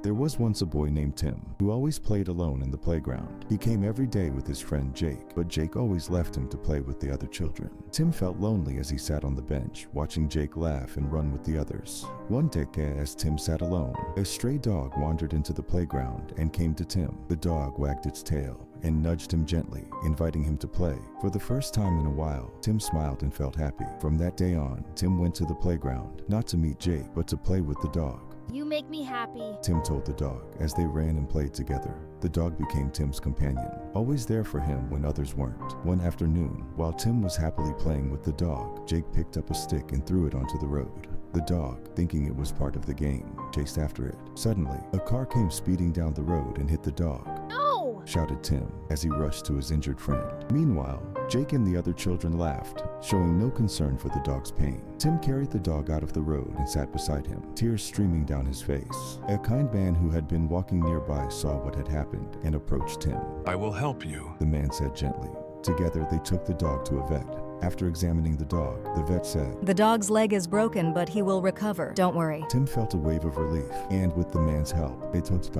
There was once a boy named Tim who always played alone in the playground. He came every day with his friend Jake, but Jake always left him to play with the other children. Tim felt lonely as he sat on the bench, watching Jake laugh and run with the others. One day, as Tim sat alone, a stray dog wandered into the playground and came to Tim. The dog wagged its tail and nudged him gently, inviting him to play. For the first time in a while, Tim smiled and felt happy. From that day on, Tim went to the playground, not to meet Jake, but to play with the dog. You make me happy, Tim told the dog as they ran and played together. The dog became Tim's companion, always there for him when others weren't. One afternoon, while Tim was happily playing with the dog, Jake picked up a stick and threw it onto the road. The dog, thinking it was part of the game, chased after it. Suddenly, a car came speeding down the road and hit the dog. No! Shouted Tim as he rushed to his injured friend. Meanwhile, Jake and the other children laughed, showing no concern for the dog's pain. Tim carried the dog out of the road and sat beside him, tears streaming down his face. A kind man who had been walking nearby saw what had happened and approached Tim. I will help you, the man said gently. Together, they took the dog to a vet. After examining the dog, the vet said, "The dog's leg is broken, but he will recover. Don't worry." Tim felt a wave of relief, and with the man's help, they took the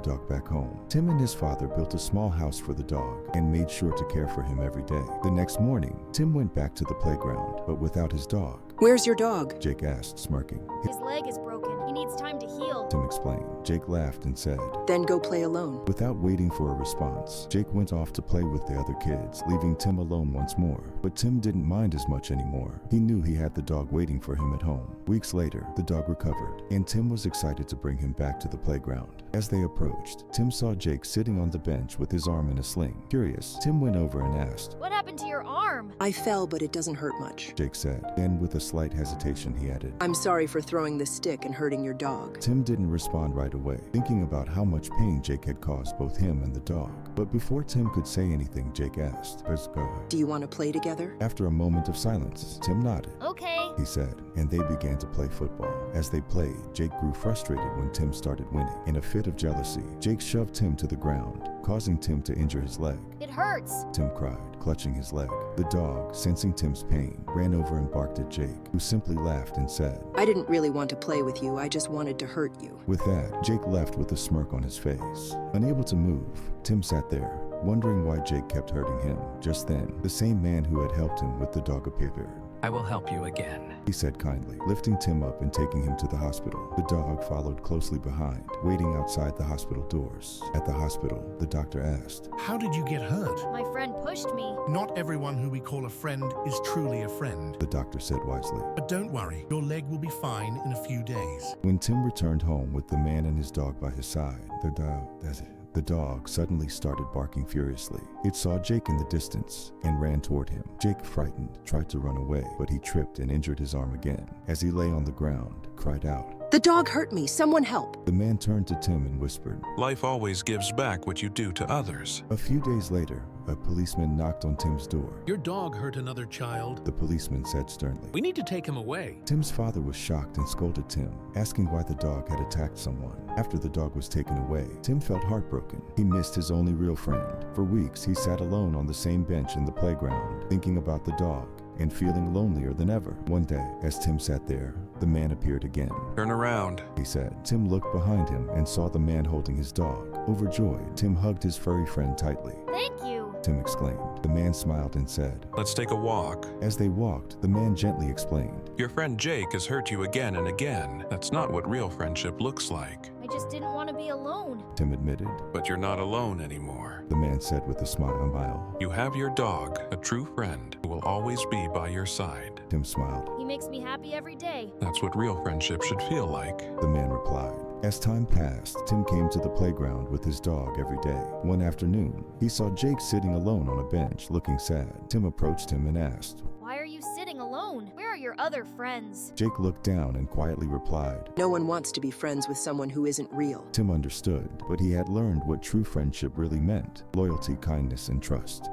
dog back home. Tim and his father built a small house for the dog and made sure to care for him every day. The next morning, Tim went back to the playground, but without his dog. "Where's your dog?" Jake asked, smirking. His leg is broken. He needs time to heal. Tim explained. Jake laughed and said, "Then go play alone." Without waiting for a response, Jake went off to play with the other kids, leaving Tim alone once more. But Tim didn't mind as much anymore. He knew he had the dog waiting for him at home. Weeks later, the dog recovered, and Tim was excited to bring him back to the playground. As they approached, Tim saw Jake sitting on the bench with his arm in a sling. Curious, Tim went over and asked, What happened to your arm? "I fell, but it doesn't hurt much." Jake said. Then with a slight hesitation, he added, "I'm sorry for throwing the stick and hurting your dog." Tim didn't respond right away, thinking about how much pain Jake had caused both him and the dog. But before Tim could say anything, Jake asked, "Let's go." "Do you want to play together?" After a moment of silence, Tim nodded. Okay. He said, and they began to play football. As they played, Jake grew frustrated when Tim started winning. In a fit of jealousy, Jake shoved Tim to the ground, causing Tim to injure his leg. It hurts. Tim cried, clutching his leg. The dog, sensing Tim's pain, ran over and barked at Jake, who simply laughed and said, "I didn't really want to play with you, I just wanted to hurt you." With that, Jake left with a smirk on his face. Unable to move, Tim sat there, wondering why Jake kept hurting him. Just then, the same man who had helped him with the dog appeared. I will help you again, he said kindly, lifting Tim up and taking him to the hospital. The dog followed closely behind, waiting outside the hospital doors. At the hospital, the doctor asked, "How did you get hurt?" My friend pushed me. "Not everyone who we call a friend is truly a friend. the doctor said wisely. But don't worry, your leg will be fine in a few days." When Tim returned home with the man and his dog by his side, the dog suddenly started barking furiously. It saw Jake in the distance and ran toward him. Jake, frightened, tried to run away, but he tripped and injured his arm again. As he lay on the ground, cried out, "The dog hurt me, someone help." The man turned to Tim and whispered. Life always gives back what you do to others. A few days later, a policeman knocked on Tim's door. Your dog hurt another child. The policeman said sternly. We need to take him away. Tim's father was shocked and scolded Tim, asking why the dog had attacked someone. After the dog was taken away, Tim felt heartbroken. He missed his only real friend. For weeks, he sat alone on the same bench in the playground, thinking about the dog and feeling lonelier than ever. One day, as Tim sat there, the man appeared again. Turn around, he said. Tim looked behind him and saw the man holding his dog. Overjoyed, Tim hugged his furry friend tightly. Thank you. Tim exclaimed. The man smiled and said, let's take a walk. As they walked, the man gently explained. Your friend Jake has hurt you again and again. That's not what real friendship looks like. I just didn't want to be alone. Tim admitted. But you're not alone anymore. The man said with a smile. You have your dog, a true friend, who will always be by your side. Tim smiled. He makes me happy every day. That's what real friendship should feel like. The man replied. As time passed, Tim came to the playground with his dog every day. One afternoon, he saw Jake sitting alone on a bench, looking sad. Tim approached him and asked, Why are you sitting alone? Where are your other friends? Jake looked down and quietly replied, No one wants to be friends with someone who isn't real. Tim understood, but he had learned what true friendship really meant: loyalty, kindness, and trust.